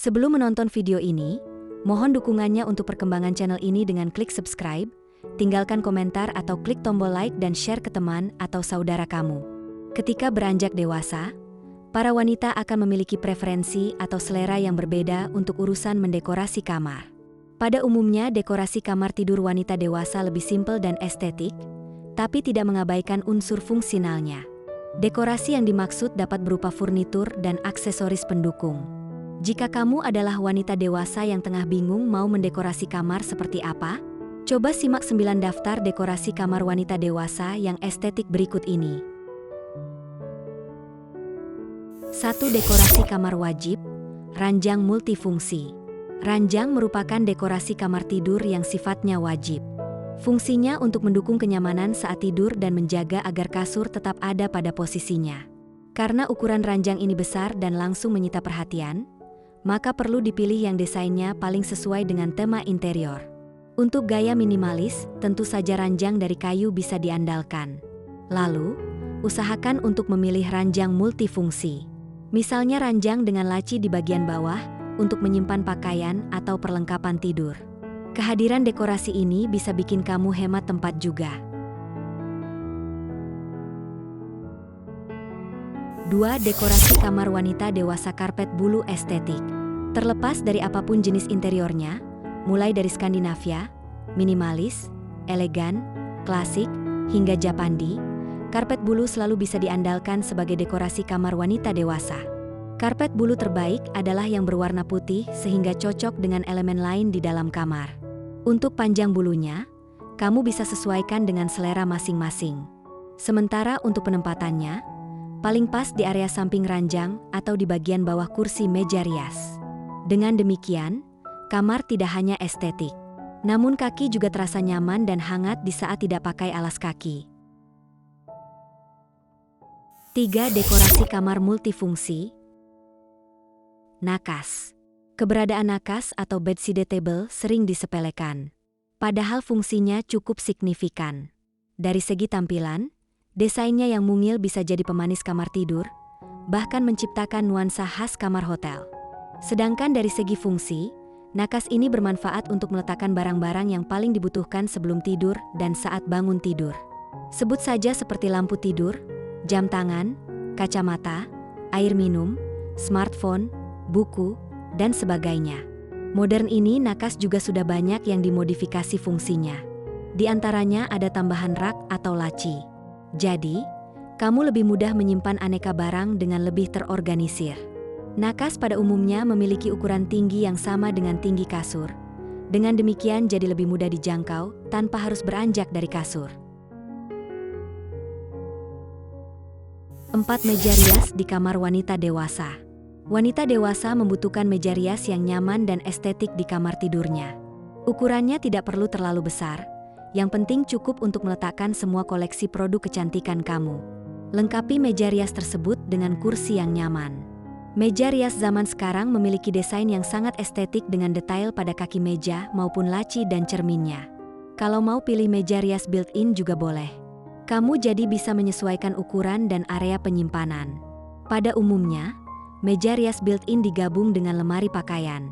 Sebelum menonton video ini, mohon dukungannya untuk perkembangan channel ini dengan klik subscribe, tinggalkan komentar atau klik tombol like dan share ke teman atau saudara kamu. Ketika beranjak dewasa, para wanita akan memiliki preferensi atau selera yang berbeda untuk urusan mendekorasi kamar. Pada umumnya, dekorasi kamar tidur wanita dewasa lebih simpel dan estetik, tapi tidak mengabaikan unsur fungsionalnya. Dekorasi yang dimaksud dapat berupa furnitur dan aksesoris pendukung. Jika kamu adalah wanita dewasa yang tengah bingung mau mendekorasi kamar seperti apa, coba simak 9 daftar dekorasi kamar wanita dewasa yang estetik berikut ini. 1. Dekorasi kamar wajib, ranjang multifungsi. Ranjang merupakan dekorasi kamar tidur yang sifatnya wajib. Fungsinya untuk mendukung kenyamanan saat tidur dan menjaga agar kasur tetap ada pada posisinya. Karena ukuran ranjang ini besar dan langsung menyita perhatian, maka perlu dipilih yang desainnya paling sesuai dengan tema interior. Untuk gaya minimalis, tentu saja ranjang dari kayu bisa diandalkan. Lalu, usahakan untuk memilih ranjang multifungsi. Misalnya ranjang dengan laci di bagian bawah untuk menyimpan pakaian atau perlengkapan tidur. Kehadiran dekorasi ini bisa bikin kamu hemat tempat juga. 2. Dekorasi kamar wanita dewasa karpet bulu estetik. Terlepas dari apapun jenis interiornya, mulai dari Skandinavia, minimalis, elegan, klasik, hingga Japandi, karpet bulu selalu bisa diandalkan sebagai dekorasi kamar wanita dewasa. Karpet bulu terbaik adalah yang berwarna putih sehingga cocok dengan elemen lain di dalam kamar. Untuk panjang bulunya, kamu bisa sesuaikan dengan selera masing-masing. Sementara untuk penempatannya, paling pas di area samping ranjang atau di bagian bawah kursi meja rias. Dengan demikian, kamar tidak hanya estetik, namun kaki juga terasa nyaman dan hangat di saat tidak pakai alas kaki. 3. Dekorasi kamar multifungsi. Nakas. Keberadaan nakas atau bedside table sering disepelekan. Padahal fungsinya cukup signifikan. Dari segi tampilan, desainnya yang mungil bisa jadi pemanis kamar tidur, bahkan menciptakan nuansa khas kamar hotel. Sedangkan dari segi fungsi, nakas ini bermanfaat untuk meletakkan barang-barang yang paling dibutuhkan sebelum tidur dan saat bangun tidur. Sebut saja seperti lampu tidur, jam tangan, kacamata, air minum, smartphone, buku, dan sebagainya. Modern ini nakas juga sudah banyak yang dimodifikasi fungsinya. Di antaranya ada tambahan rak atau laci. Jadi, kamu lebih mudah menyimpan aneka barang dengan lebih terorganisir. Nakas pada umumnya memiliki ukuran tinggi yang sama dengan tinggi kasur. Dengan demikian jadi lebih mudah dijangkau tanpa harus beranjak dari kasur. 4. Meja rias di kamar wanita dewasa. Wanita dewasa membutuhkan meja rias yang nyaman dan estetik di kamar tidurnya. Ukurannya tidak perlu terlalu besar. Yang penting cukup untuk meletakkan semua koleksi produk kecantikan kamu. Lengkapi meja rias tersebut dengan kursi yang nyaman. Meja rias zaman sekarang memiliki desain yang sangat estetik dengan detail pada kaki meja maupun laci dan cerminnya. Kalau mau pilih meja rias built-in juga boleh. Kamu jadi bisa menyesuaikan ukuran dan area penyimpanan. Pada umumnya, meja rias built-in digabung dengan lemari pakaian.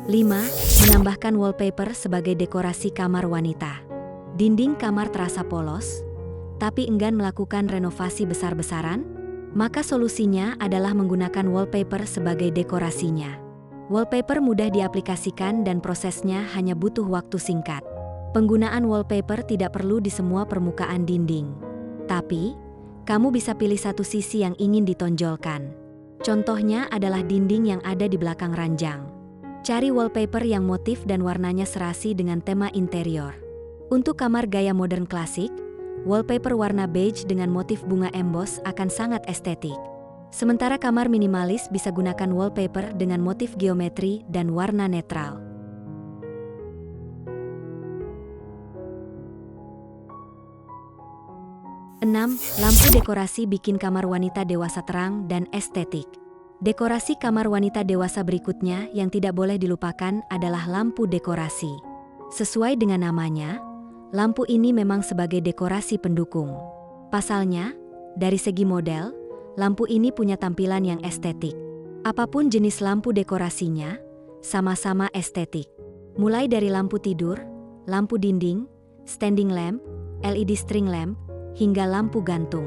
5. Menambahkan wallpaper sebagai dekorasi kamar wanita. Dinding kamar terasa polos, tapi enggan melakukan renovasi besar-besaran? Maka solusinya adalah menggunakan wallpaper sebagai dekorasinya. Wallpaper mudah diaplikasikan dan prosesnya hanya butuh waktu singkat. Penggunaan wallpaper tidak perlu di semua permukaan dinding. Tapi, kamu bisa pilih satu sisi yang ingin ditonjolkan. Contohnya adalah dinding yang ada di belakang ranjang. Cari wallpaper yang motif dan warnanya serasi dengan tema interior. Untuk kamar gaya modern klasik, wallpaper warna beige dengan motif bunga emboss akan sangat estetik. Sementara kamar minimalis bisa gunakan wallpaper dengan motif geometri dan warna netral. 6. Lampu dekorasi bikin kamar wanita dewasa terang dan estetik. Dekorasi kamar wanita dewasa berikutnya yang tidak boleh dilupakan adalah lampu dekorasi. Sesuai dengan namanya, lampu ini memang sebagai dekorasi pendukung. Pasalnya, dari segi model, lampu ini punya tampilan yang estetik. Apapun jenis lampu dekorasinya, sama-sama estetik. Mulai dari lampu tidur, lampu dinding, standing lamp, LED string lamp, hingga lampu gantung.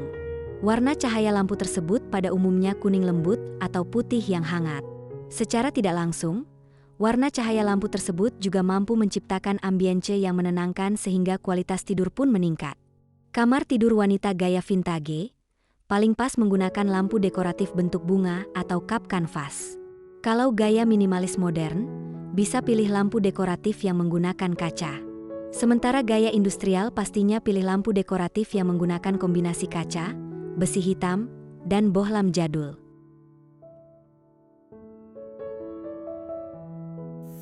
Warna cahaya lampu tersebut pada umumnya kuning lembut atau putih yang hangat. Secara tidak langsung, warna cahaya lampu tersebut juga mampu menciptakan ambience yang menenangkan sehingga kualitas tidur pun meningkat. Kamar tidur wanita gaya vintage, paling pas menggunakan lampu dekoratif bentuk bunga atau cup kanvas. Kalau gaya minimalis modern, bisa pilih lampu dekoratif yang menggunakan kaca. Sementara gaya industrial pastinya pilih lampu dekoratif yang menggunakan kombinasi kaca, besi hitam, dan bohlam jadul.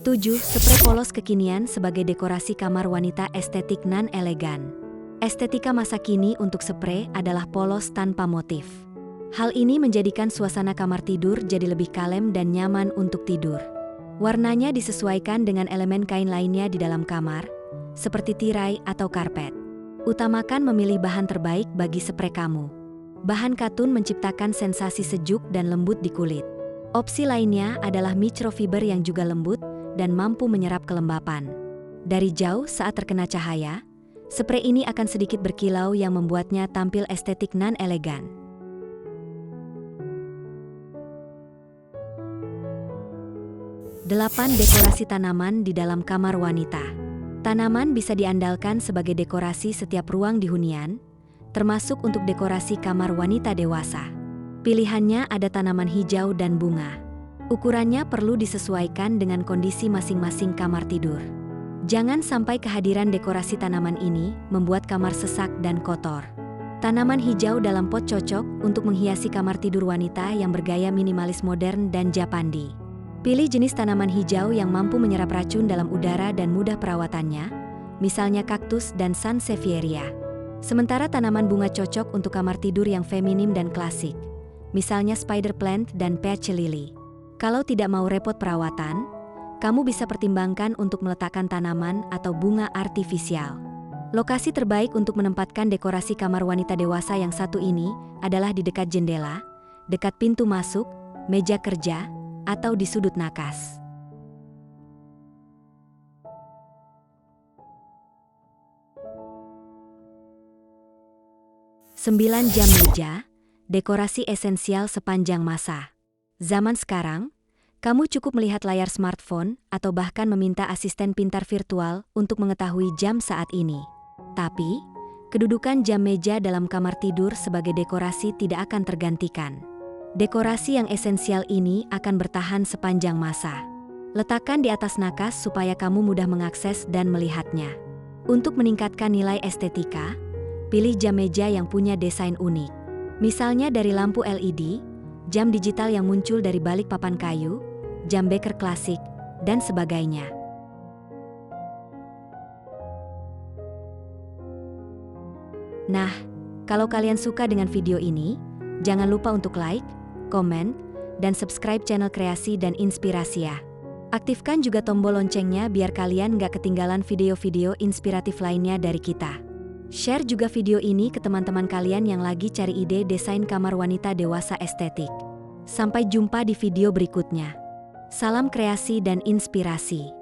7. Sprei polos kekinian sebagai dekorasi kamar wanita estetik non-elegan. Estetika masa kini untuk sprei adalah polos tanpa motif. Hal ini menjadikan suasana kamar tidur jadi lebih kalem dan nyaman untuk tidur. Warnanya disesuaikan dengan elemen kain lainnya di dalam kamar, seperti tirai atau karpet. Utamakan memilih bahan terbaik bagi sprei kamu. Bahan katun menciptakan sensasi sejuk dan lembut di kulit. Opsi lainnya adalah microfiber yang juga lembut dan mampu menyerap kelembapan. Dari jauh saat terkena cahaya, sprei ini akan sedikit berkilau yang membuatnya tampil estetik non-elegan. 8. Dekorasi tanaman di dalam kamar wanita. Tanaman bisa diandalkan sebagai dekorasi setiap ruang di hunian, termasuk untuk dekorasi kamar wanita dewasa. Pilihannya ada tanaman hijau dan bunga. Ukurannya perlu disesuaikan dengan kondisi masing-masing kamar tidur. Jangan sampai kehadiran dekorasi tanaman ini membuat kamar sesak dan kotor. Tanaman hijau dalam pot cocok untuk menghiasi kamar tidur wanita yang bergaya minimalis modern dan Japandi. Pilih jenis tanaman hijau yang mampu menyerap racun dalam udara dan mudah perawatannya, misalnya kaktus dan sansevieria. Sementara tanaman bunga cocok untuk kamar tidur yang feminim dan klasik, misalnya spider plant dan peach lily. Kalau tidak mau repot perawatan, kamu bisa pertimbangkan untuk meletakkan tanaman atau bunga artifisial. Lokasi terbaik untuk menempatkan dekorasi kamar wanita dewasa yang satu ini adalah di dekat jendela, dekat pintu masuk, meja kerja, atau di sudut nakas. Sembilan jam meja, dekorasi esensial sepanjang masa. Zaman sekarang, kamu cukup melihat layar smartphone atau bahkan meminta asisten pintar virtual untuk mengetahui jam saat ini. Tapi, kedudukan jam meja dalam kamar tidur sebagai dekorasi tidak akan tergantikan. Dekorasi yang esensial ini akan bertahan sepanjang masa. Letakkan di atas nakas supaya kamu mudah mengakses dan melihatnya. Untuk meningkatkan nilai estetika, pilih jam meja yang punya desain unik. Misalnya dari lampu LED, jam digital yang muncul dari balik papan kayu, jam beker klasik, dan sebagainya. Nah, kalau kalian suka dengan video ini, jangan lupa untuk like, komen, dan subscribe channel Kreasi dan Inspirasi ya. Aktifkan juga tombol loncengnya biar kalian gak ketinggalan video-video inspiratif lainnya dari kita. Share juga video ini ke teman-teman kalian yang lagi cari ide desain kamar wanita dewasa estetik. Sampai jumpa di video berikutnya. Salam kreasi dan inspirasi.